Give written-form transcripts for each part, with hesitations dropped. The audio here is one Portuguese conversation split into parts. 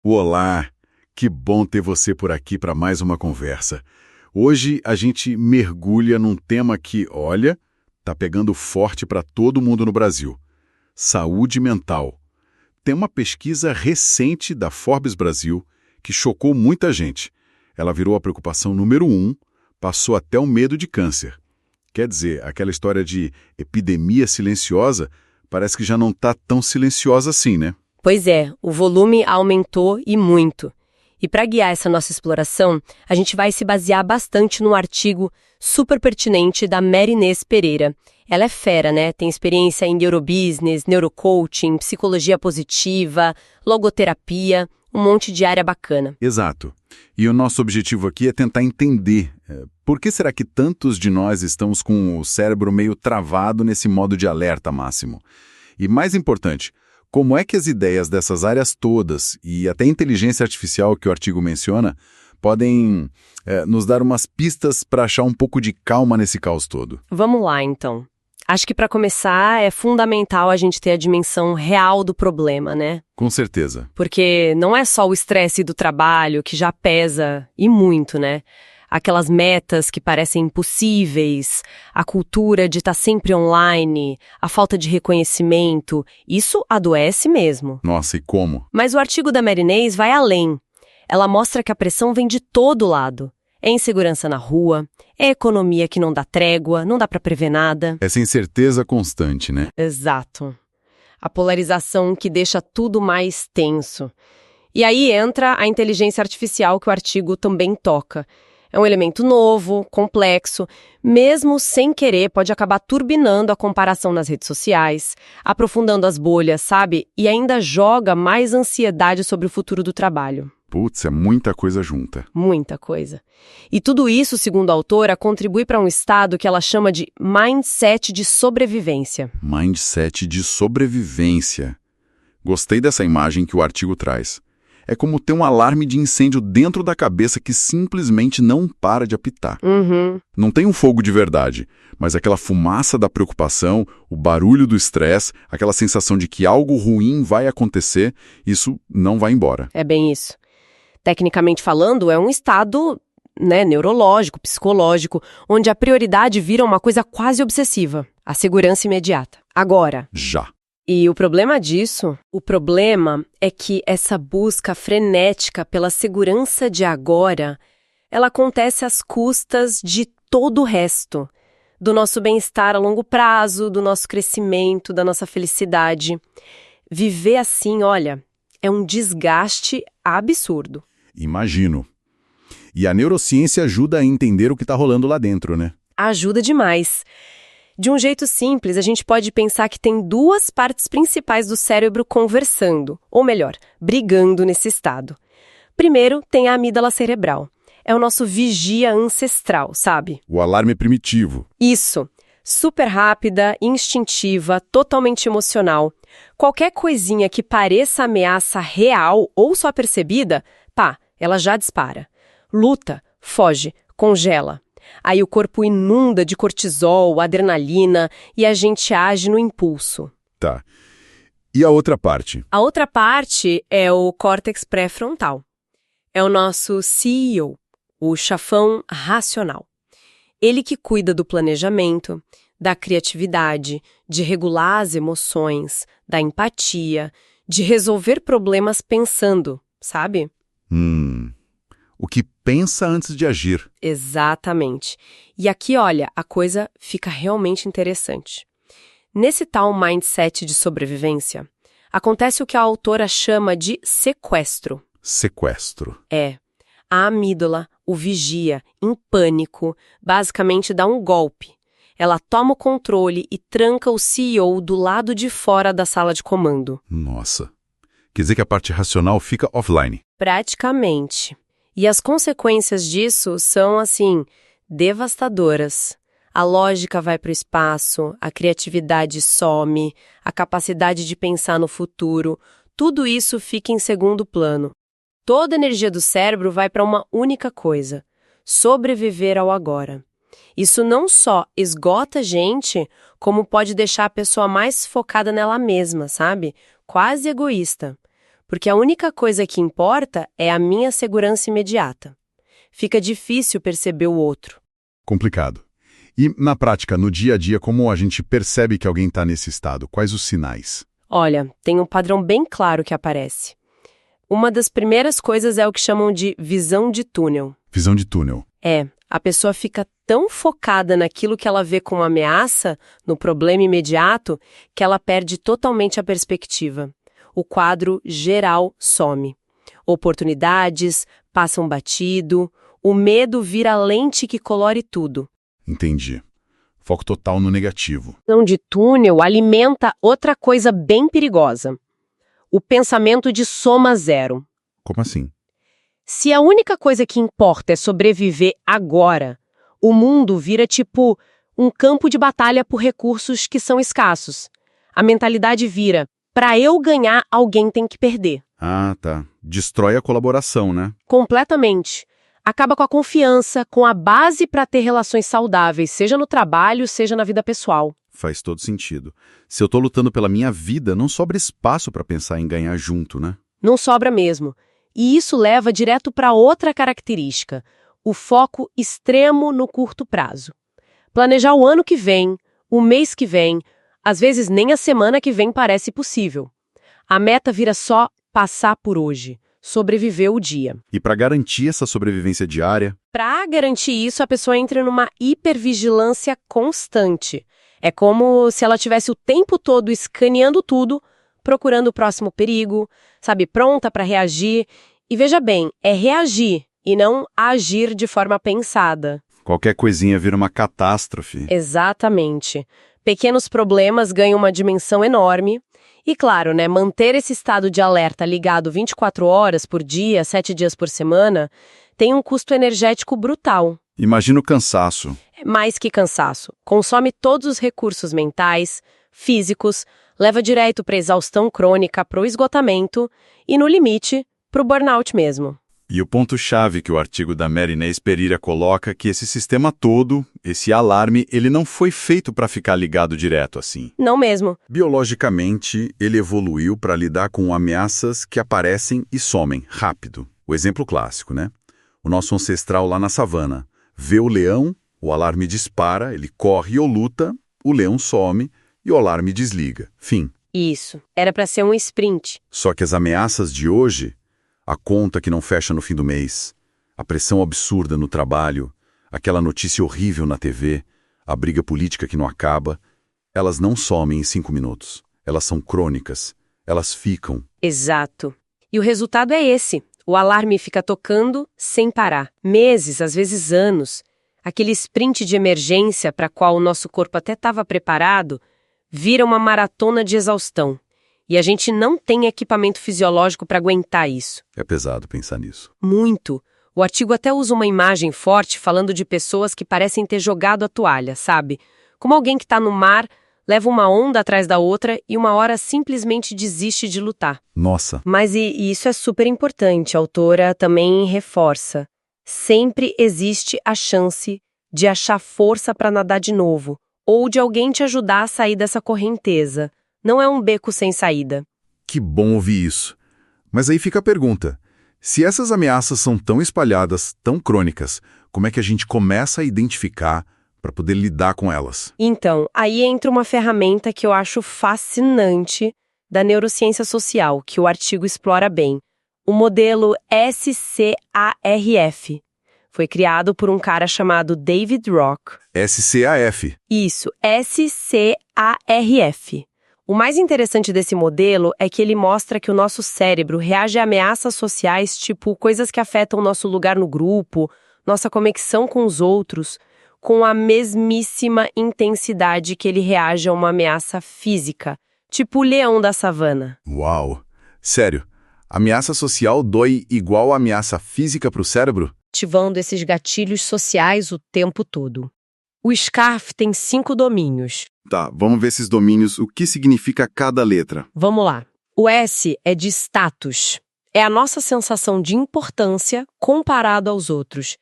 Olá, que bom ter você por aqui para mais uma conversa. Hoje a gente mergulha num tema que, olha, tá pegando forte para todo mundo no Brasil: saúde mental. Tem uma pesquisa recente da Forbes Brasil que chocou muita gente. Ela virou a preocupação número 1, passou até o medo de câncer. Quer dizer, aquela história de epidemia silenciosa parece que já não tá tão silenciosa assim, né? Pois é, o volume aumentou e muito. E para guiar essa nossa exploração, a gente vai se basear bastante num artigo super pertinente da Mary Inês Pereira. Ela é fera, né? Tem experiência em neurobusiness, neurocoaching, psicologia positiva, logoterapia, um monte de área bacana. Exato. E o nosso objetivo aqui é tentar entender por que será que tantos de nós estamos com o cérebro meio travado nesse modo de alerta máximo. E mais importante, como é que as ideias dessas áreas todas, e até a inteligência artificial que o artigo menciona, podem nos dar umas pistas para achar um pouco de calma nesse caos todo? Vamos lá, então. Acho que para começar é fundamental a gente ter a dimensão real do problema, né? Com certeza. Porque não é só o estresse do trabalho que já pesa, e muito, né? Aquelas metas que parecem impossíveis, a cultura de estar sempre online, a falta de reconhecimento, isso adoece mesmo. Nossa, e como? Mas o artigo da Mary Inês vai além. Ela mostra que a pressão vem de todo lado. É insegurança na rua, é economia que não dá trégua, não dá pra prever nada. Essa incerteza constante, né? Exato. A polarização que deixa tudo mais tenso. E aí entra a inteligência artificial que o artigo também toca. É um elemento novo, complexo, mesmo sem querer pode acabar turbinando a comparação nas redes sociais, aprofundando as bolhas, sabe? E ainda joga mais ansiedade sobre o futuro do trabalho. Putz, é muita coisa junta. Muita coisa. E tudo isso, segundo a autora, contribui para um estado que ela chama de mindset de sobrevivência. Mindset de sobrevivência. Gostei dessa imagem que o artigo traz. É como ter um alarme de incêndio dentro da cabeça que simplesmente não para de apitar. Não tem um fogo de verdade, mas aquela fumaça da preocupação, o barulho do estresse, aquela sensação de que algo ruim vai acontecer, isso não vai embora. É bem isso. Tecnicamente falando, é um estado, neurológico, psicológico, onde a prioridade vira uma coisa quase obsessiva, a segurança imediata. Agora. Já. E o problema disso, é que essa busca frenética pela segurança de agora, ela acontece às custas de todo o resto, do nosso bem-estar a longo prazo, do nosso crescimento, da nossa felicidade. Viver assim, olha, é um desgaste absurdo. Imagino. E a neurociência ajuda a entender o que está rolando lá dentro, né? Ajuda demais. De um jeito simples, a gente pode pensar que tem duas partes principais do cérebro conversando, ou melhor, brigando nesse estado. Primeiro, tem a amígdala cerebral. É o nosso vigia ancestral, sabe? O alarme primitivo. Isso. Super rápida, instintiva, totalmente emocional. Qualquer coisinha que pareça ameaça real ou só percebida, ela já dispara. Luta, foge, congela. Aí o corpo inunda de cortisol, adrenalina e a gente age no impulso. Tá. E a outra parte? A outra parte é o córtex pré-frontal. É o nosso CEO, o chefão racional. Ele que cuida do planejamento, da criatividade, de regular as emoções, da empatia, de resolver problemas pensando, sabe? O que pensa antes de agir. Exatamente. E aqui, olha, a coisa fica realmente interessante. Nesse tal mindset de sobrevivência, acontece o que a autora chama de sequestro. Sequestro. É. A amígdala, o vigia, em pânico, basicamente dá um golpe. Ela toma o controle e tranca o CEO do lado de fora da sala de comando. Nossa. Quer dizer que a parte racional fica offline. Praticamente. E as consequências disso são, devastadoras. A lógica vai para o espaço, a criatividade some, a capacidade de pensar no futuro, tudo isso fica em segundo plano. Toda a energia do cérebro vai para uma única coisa: sobreviver ao agora. Isso não só esgota a gente, como pode deixar a pessoa mais focada nela mesma, sabe? Quase egoísta. porque a única coisa que importa é a minha segurança imediata. Fica difícil perceber o outro. Complicado. E, na prática, no dia a dia, como a gente percebe que alguém está nesse estado? Quais os sinais? Olha, tem um padrão bem claro que aparece. Uma das primeiras coisas é o que chamam de visão de túnel. Visão de túnel. A pessoa fica tão focada naquilo que ela vê como ameaça, no problema imediato, que ela perde totalmente a perspectiva. O quadro geral some. Oportunidades passam batido, o medo vira a lente que colore tudo. Entendi. Foco total no negativo. A visão de túnel alimenta outra coisa bem perigosa. O pensamento de soma zero. Como assim? Se a única coisa que importa é sobreviver agora, o mundo vira tipo um campo de batalha por recursos que são escassos. A mentalidade vira, para eu ganhar, alguém tem que perder. Ah, tá. Destrói a colaboração, né? Completamente. Acaba com a confiança, com a base para ter relações saudáveis, seja no trabalho, seja na vida pessoal. Faz todo sentido. Se eu tô lutando pela minha vida, não sobra espaço para pensar em ganhar junto, né? Não sobra mesmo. E isso leva direto para outra característica, o foco extremo no curto prazo. Planejar o ano que vem, o mês que vem, às vezes nem a semana que vem parece possível. A meta vira só passar por hoje, sobreviver o dia. E para garantir essa sobrevivência diária, Para garantir isso, a pessoa entra numa hipervigilância constante. É como se ela tivesse o tempo todo escaneando tudo, procurando o próximo perigo, sabe, pronta para reagir. E veja bem, é reagir e não agir de forma pensada. qualquer coisinha vira uma catástrofe. Exatamente. Pequenos problemas ganham uma dimensão enorme. E claro, né, manter esse estado de alerta ligado 24 horas por dia, 7 dias por semana, tem um custo energético brutal. Imagina o cansaço. É mais que cansaço. Consome todos os recursos mentais, físicos, leva direto para exaustão crônica, para o esgotamento e, no limite, para o burnout mesmo. E o ponto-chave que o artigo da Mary Inês Pereira coloca é que esse sistema todo, esse alarme, ele não foi feito para ficar ligado direto assim. Não mesmo. Biologicamente, ele evoluiu para lidar com ameaças que aparecem e somem rápido. O exemplo clássico, né? O nosso ancestral lá na savana vê o leão, o alarme dispara, ele corre ou luta, o leão some e o alarme desliga. Fim. Isso. Era para ser um sprint. Só que as ameaças de hoje, a conta que não fecha no fim do mês, a pressão absurda no trabalho, aquela notícia horrível na TV, a briga política que não acaba, elas não somem em 5 minutos. Elas são crônicas. Elas ficam. Exato. E o resultado é esse. O alarme fica tocando sem parar. Meses, às vezes anos. Aquele sprint de emergência para qual o nosso corpo até estava preparado, vira uma maratona de exaustão. E a gente não tem equipamento fisiológico para aguentar isso. É pesado pensar nisso. Muito. O artigo até usa uma imagem forte falando de pessoas que parecem ter jogado a toalha, sabe? Como alguém que está no mar, leva uma onda atrás da outra e uma hora simplesmente desiste de lutar. Nossa. Mas e isso é super importante, a autora também reforça. Sempre existe a chance de achar força para nadar de novo, ou de alguém te ajudar a sair dessa correnteza. Não é um beco sem saída. Que bom ouvir isso. Mas aí fica a pergunta. Se essas ameaças são tão espalhadas, tão crônicas, como é que a gente começa a identificar para poder lidar com elas? Então, aí entra uma ferramenta que eu acho fascinante da neurociência social, que o artigo explora bem. O modelo SCARF. Foi criado por um cara chamado David Rock. SCAF. Isso, SCARF. O mais interessante desse modelo é que ele mostra que o nosso cérebro reage a ameaças sociais, tipo coisas que afetam nosso lugar no grupo, nossa conexão com os outros, com a mesmíssima intensidade que ele reage a uma ameaça física, tipo o leão da savana. Uau! Sério, ameaça social dói igual a ameaça física para o cérebro? Ativando esses gatilhos sociais o tempo todo. O SCARF tem 5 domínios. Tá, vamos ver esses domínios, o que significa cada letra. Vamos lá. O S é de status. É a nossa sensação de importância comparado aos outros.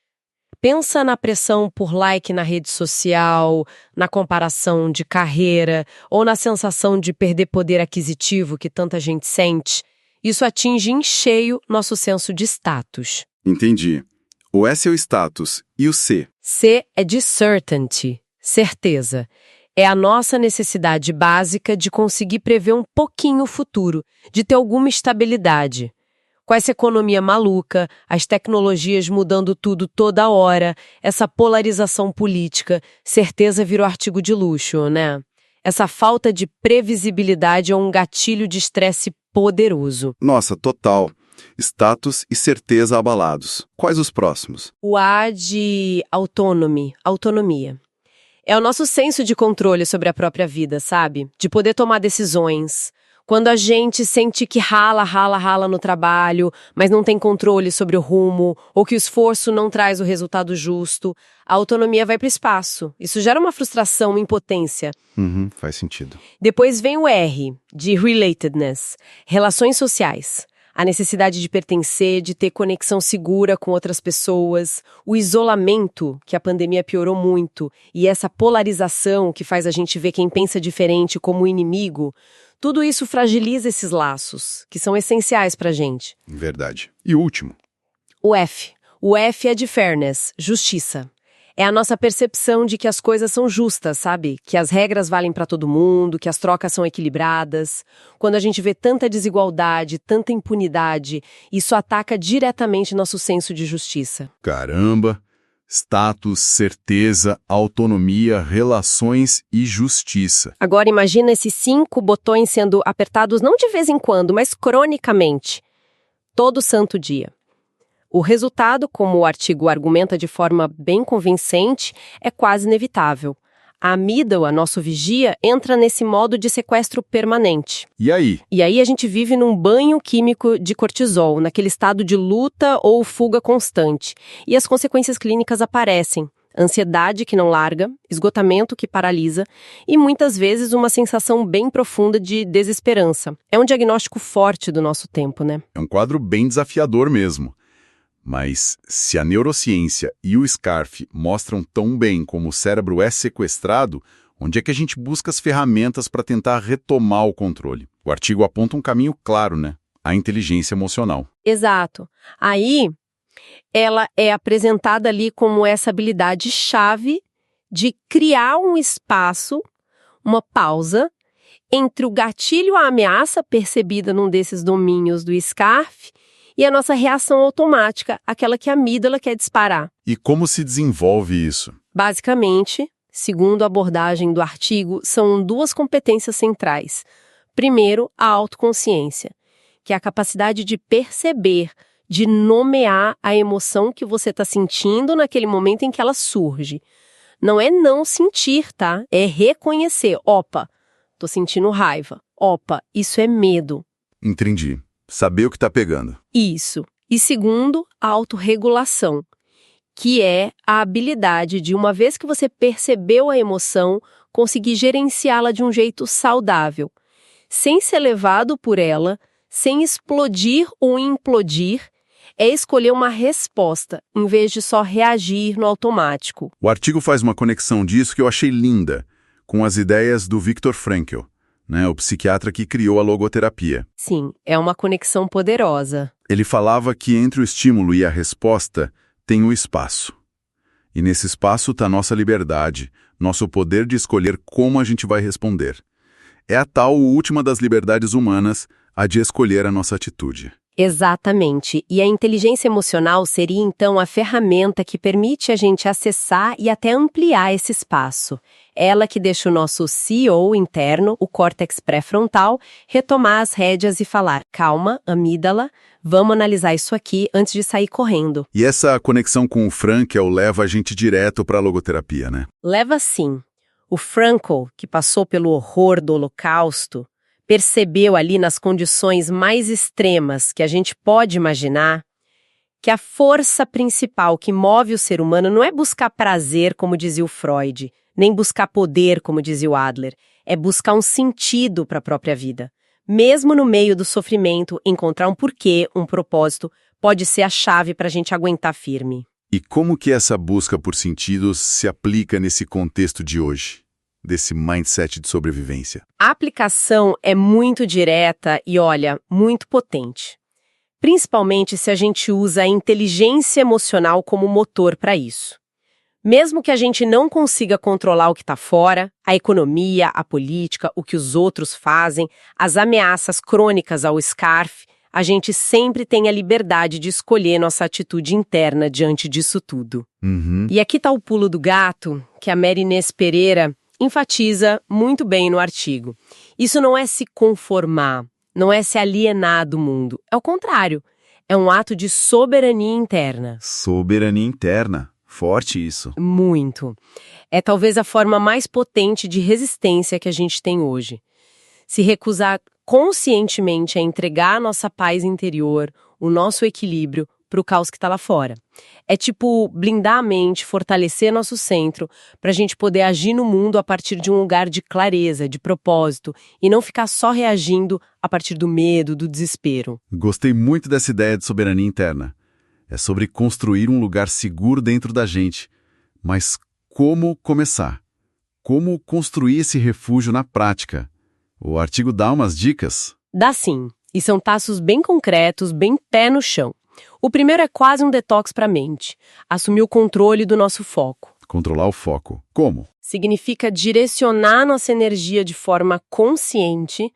Pensa na pressão por like na rede social, na comparação de carreira ou na sensação de perder poder aquisitivo que tanta gente sente. Isso atinge em cheio nosso senso de status. Entendi. O S é o status e o C? C é de certainty, certeza. É a nossa necessidade básica de conseguir prever um pouquinho o futuro, de ter alguma estabilidade. Com essa economia maluca, as tecnologias mudando tudo toda hora, essa polarização política, certeza virou artigo de luxo, né? Essa falta de previsibilidade é um gatilho de estresse poderoso. Nossa, total. Status e certeza abalados. Quais os próximos? O A de autonomia. É o nosso senso de controle sobre a própria vida, sabe? De poder tomar decisões. Quando a gente sente que rala no trabalho, mas não tem controle sobre o rumo, ou que o esforço não traz o resultado justo, a autonomia vai para o espaço. Isso gera uma frustração, impotência. Faz sentido. Depois vem o R, de relatedness, relações sociais. A necessidade de pertencer, de ter conexão segura com outras pessoas, o isolamento, que a pandemia piorou muito, e essa polarização que faz a gente ver quem pensa diferente como inimigo, tudo isso fragiliza esses laços, que são essenciais pra gente. Verdade. E o último? O F. O F é de fairness, justiça. É a nossa percepção de que as coisas são justas, sabe? Que as regras valem pra todo mundo, que as trocas são equilibradas. Quando a gente vê tanta desigualdade, tanta impunidade, isso ataca diretamente nosso senso de justiça. Caramba! Status, certeza, autonomia, relações e justiça. Agora imagina esses 5 botões sendo apertados não de vez em quando, mas cronicamente. Todo santo dia. O resultado, como o artigo argumenta de forma bem convincente, é quase inevitável. A amígdala, nosso vigia, entra nesse modo de sequestro permanente. E aí? E aí a gente vive num banho químico de cortisol, naquele estado de luta ou fuga constante. E as consequências clínicas aparecem. Ansiedade que não larga, esgotamento que paralisa e muitas vezes uma sensação bem profunda de desesperança. É um diagnóstico forte do nosso tempo, né? É um quadro bem desafiador mesmo. Mas se a neurociência e o SCARF mostram tão bem como o cérebro é sequestrado, onde é que a gente busca as ferramentas para tentar retomar o controle? O artigo aponta um caminho claro, né? A inteligência emocional. Exato. Aí, ela é apresentada ali como essa habilidade-chave de criar um espaço, uma pausa, entre o gatilho à ameaça percebida num desses domínios do SCARF e a nossa reação automática, aquela que a amígdala quer disparar. E como se desenvolve isso? Basicamente, segundo a abordagem do artigo, são 2 competências centrais. Primeiro, a autoconsciência, que é a capacidade de perceber, de nomear a emoção que você está sentindo naquele momento em que ela surge. Não é não sentir, tá? É reconhecer. Opa, tô sentindo raiva. Opa, isso é medo. Entendi. Saber o que está pegando. Isso. E segundo, a autorregulação, que é a habilidade de, uma vez que você percebeu a emoção, conseguir gerenciá-la de um jeito saudável, sem ser levado por ela, sem explodir ou implodir, é escolher uma resposta, em vez de só reagir no automático. O artigo faz uma conexão disso que eu achei linda, com as ideias do Viktor Frankl, né, o psiquiatra que criou a logoterapia. Sim, é uma conexão poderosa. Ele falava que entre o estímulo e a resposta tem o espaço. E nesse espaço está nossa liberdade, nosso poder de escolher como a gente vai responder. É a tal última das liberdades humanas, a de escolher a nossa atitude. Exatamente. E a inteligência emocional seria, então, a ferramenta que permite a gente acessar e até ampliar esse espaço. Ela que deixa o nosso CEO interno, o córtex pré-frontal, retomar as rédeas e falar: calma, amígdala, vamos analisar isso aqui antes de sair correndo. E essa conexão com o Frankl leva a gente direto para a logoterapia, né? Leva sim. O Frankl, que passou pelo horror do Holocausto, percebeu ali nas condições mais extremas que a gente pode imaginar que a força principal que move o ser humano não é buscar prazer, como dizia o Freud, nem buscar poder, como dizia o Adler, é buscar um sentido para a própria vida. Mesmo no meio do sofrimento, encontrar um porquê, um propósito, pode ser a chave para a gente aguentar firme. E como que essa busca por sentidos se aplica nesse contexto de hoje? desse mindset de sobrevivência? A aplicação é muito direta e, olha, muito potente. Principalmente se a gente usa a inteligência emocional como motor para isso. Mesmo que a gente não consiga controlar o que está fora, a economia, a política, o que os outros fazem, as ameaças crônicas ao SCARF, a gente sempre tem a liberdade de escolher nossa atitude interna diante disso tudo. E aqui está o pulo do gato, que a Mary Inês Pereira enfatiza muito bem no artigo. Isso não é se conformar, não é se alienar do mundo. É o contrário. É um ato de soberania interna. Soberania interna. Forte isso. Muito. É talvez a forma mais potente de resistência que a gente tem hoje. Se recusar conscientemente a entregar a nossa paz interior, o nosso equilíbrio, para o caos que está lá fora. É tipo blindar a mente, fortalecer nosso centro, para a gente poder agir no mundo a partir de um lugar de clareza, de propósito, e não ficar só reagindo a partir do medo, do desespero. Gostei muito dessa ideia de soberania interna. É sobre construir um lugar seguro dentro da gente. Mas como começar? Como construir esse refúgio na prática? O artigo dá umas dicas? Dá sim, e são passos bem concretos, bem pé no chão. O primeiro é quase um detox para a mente, assumir o controle do nosso foco. Controlar o foco. Como? Significa direcionar nossa energia de forma consciente,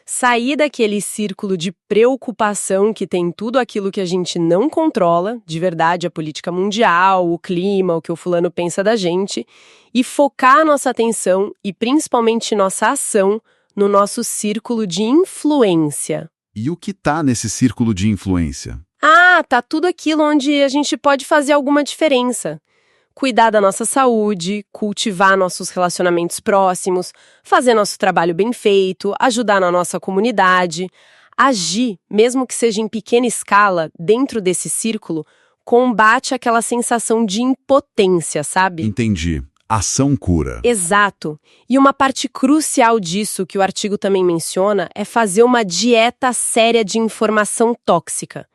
sair daquele círculo de preocupação que tem tudo aquilo que a gente não controla, de verdade, a política mundial, o clima, o que o fulano pensa da gente, e focar nossa atenção e principalmente nossa ação no nosso círculo de influência. E o que está nesse círculo de influência? Tá tudo aquilo onde a gente pode fazer alguma diferença. Cuidar da nossa saúde, cultivar nossos relacionamentos próximos, fazer nosso trabalho bem feito, ajudar na nossa comunidade. Agir, mesmo que seja em pequena escala, dentro desse círculo, combate aquela sensação de impotência, sabe? Entendi. Ação cura. Exato. E uma parte crucial disso, que o artigo também menciona, é fazer uma dieta séria de informação tóxica.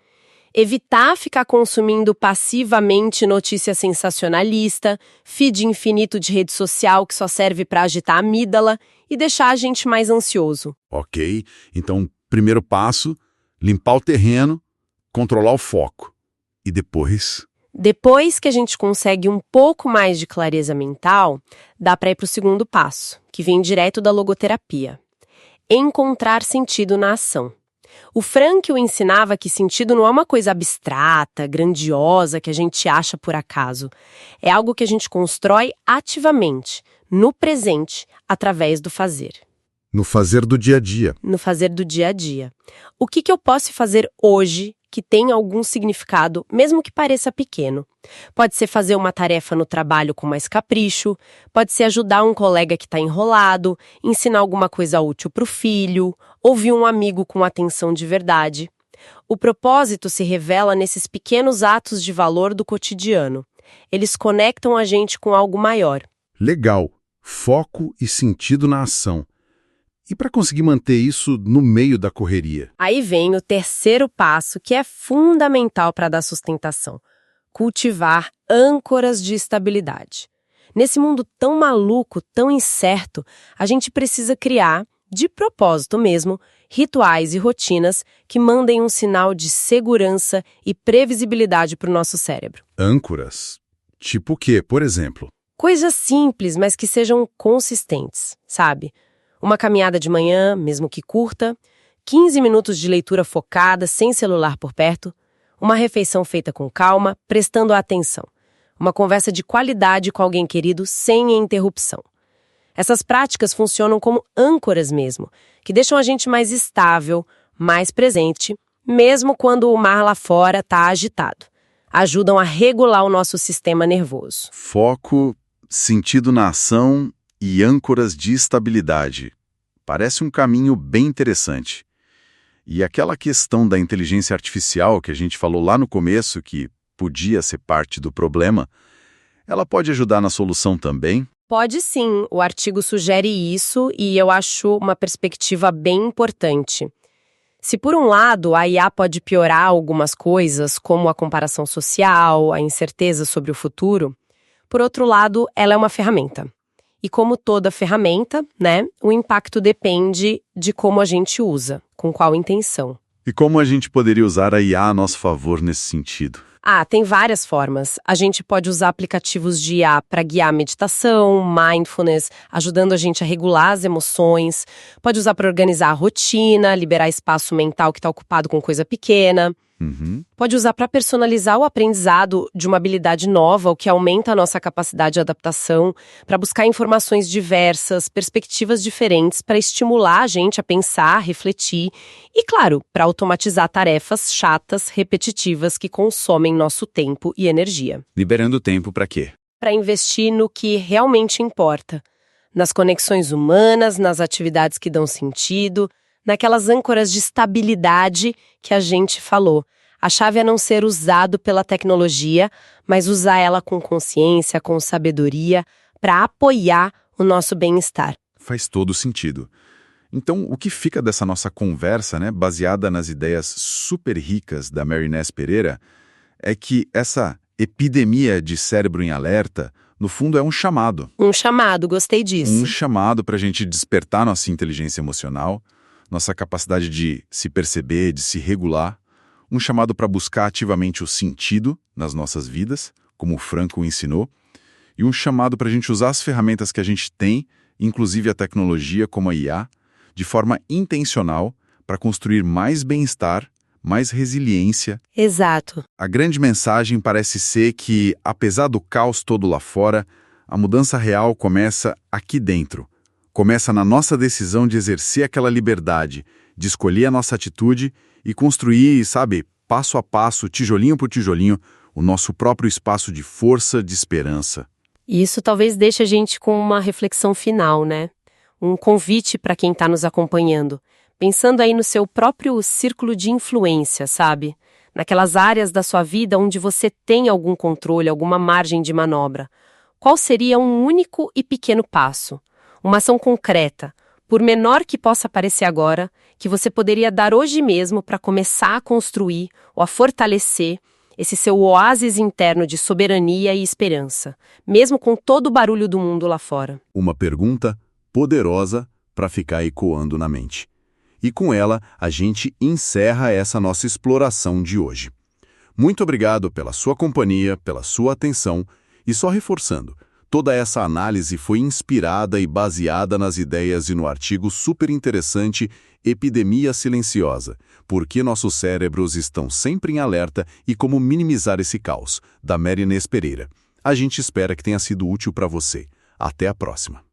Evitar ficar consumindo passivamente notícia sensacionalista, feed infinito de rede social que só serve para agitar a amígdala e deixar a gente mais ansioso. Ok, então, primeiro passo, limpar o terreno, controlar o foco. E depois? Depois que a gente consegue um pouco mais de clareza mental, dá para ir para o segundo passo, que vem direto da logoterapia. Encontrar sentido na ação. O Frankl ensinava que sentido não é uma coisa abstrata, grandiosa, que a gente acha por acaso. É algo que a gente constrói ativamente, no presente, através do fazer. No fazer do dia a dia. No fazer do dia a dia. O que eu posso fazer hoje que tem algum significado, mesmo que pareça pequeno? Pode ser fazer uma tarefa no trabalho com mais capricho, pode ser ajudar um colega que está enrolado, ensinar alguma coisa útil para o filho, ouvir um amigo com atenção de verdade. O propósito se revela nesses pequenos atos de valor do cotidiano. Eles conectam a gente com algo maior. Legal. Foco e sentido na ação. E para conseguir manter isso no meio da correria? Aí vem o terceiro passo, que é fundamental para dar sustentação. Cultivar âncoras de estabilidade. Nesse mundo tão maluco, tão incerto, a gente precisa criar, de propósito mesmo, rituais e rotinas que mandem um sinal de segurança e previsibilidade para o nosso cérebro. Âncoras? Tipo o quê, por exemplo? Coisas simples, mas que sejam consistentes, sabe? Uma caminhada de manhã, mesmo que curta, 15 minutos de leitura focada, sem celular por perto, uma refeição feita com calma, prestando atenção, uma conversa de qualidade com alguém querido sem interrupção. Essas práticas funcionam como âncoras mesmo, que deixam a gente mais estável, mais presente, mesmo quando o mar lá fora está agitado. Ajudam a regular o nosso sistema nervoso. Foco, sentido na ação e âncoras de estabilidade. Parece um caminho bem interessante. E aquela questão da inteligência artificial que a gente falou lá no começo, que podia ser parte do problema, ela pode ajudar na solução também? Pode sim, o artigo sugere isso e eu acho uma perspectiva bem importante. Se por um lado a IA pode piorar algumas coisas, como a comparação social, a incerteza sobre o futuro, por outro lado, ela é uma ferramenta. E como toda ferramenta, né, o impacto depende de como a gente usa, com qual intenção. E como a gente poderia usar a IA a nosso favor nesse sentido? Tem várias formas. A gente pode usar aplicativos de IA para guiar a meditação, mindfulness, ajudando a gente a regular as emoções. Pode usar para organizar a rotina, liberar espaço mental que está ocupado com coisa pequena. Pode usar para personalizar o aprendizado de uma habilidade nova, o que aumenta a nossa capacidade de adaptação, para buscar informações diversas, perspectivas diferentes, para estimular a gente a pensar, refletir e, claro, para automatizar tarefas chatas, repetitivas que consomem nosso tempo e energia. Liberando tempo para quê? Para investir no que realmente importa, nas conexões humanas, nas atividades que dão sentido, naquelas âncoras de estabilidade que a gente falou. A chave é não ser usado pela tecnologia, mas usar ela com consciência, com sabedoria, para apoiar o nosso bem-estar. Faz todo sentido. Então, o que fica dessa nossa conversa, baseada nas ideias super ricas da Mary Ness Pereira, é que essa epidemia de cérebro em alerta, no fundo, é um chamado. Um chamado, gostei disso. Um chamado para a gente despertar nossa inteligência emocional, nossa capacidade de se perceber, de se regular, um chamado para buscar ativamente o sentido nas nossas vidas, como o Franco ensinou, e um chamado para a gente usar as ferramentas que a gente tem, inclusive a tecnologia como a IA, de forma intencional para construir mais bem-estar, mais resiliência. Exato. A grande mensagem parece ser que, apesar do caos todo lá fora, a mudança real começa aqui dentro. Começa na nossa decisão de exercer aquela liberdade, de escolher a nossa atitude e construir, passo a passo, tijolinho por tijolinho, o nosso próprio espaço de força, de esperança. E isso talvez deixe a gente com uma reflexão final, né? Um convite para quem está nos acompanhando. Pensando aí no seu próprio círculo de influência, sabe? Naquelas áreas da sua vida onde você tem algum controle, alguma margem de manobra. Qual seria um único e pequeno passo? Uma ação concreta, por menor que possa parecer agora, que você poderia dar hoje mesmo para começar a construir ou a fortalecer esse seu oásis interno de soberania e esperança, mesmo com todo o barulho do mundo lá fora. Uma pergunta poderosa para ficar ecoando na mente. E com ela, a gente encerra essa nossa exploração de hoje. Muito obrigado pela sua companhia, pela sua atenção e só reforçando, toda essa análise foi inspirada e baseada nas ideias e no artigo super interessante Epidemia Silenciosa, por que nossos cérebros estão sempre em alerta e como minimizar esse caos, da Mary Ness Pereira. A gente espera que tenha sido útil para você. Até a próxima.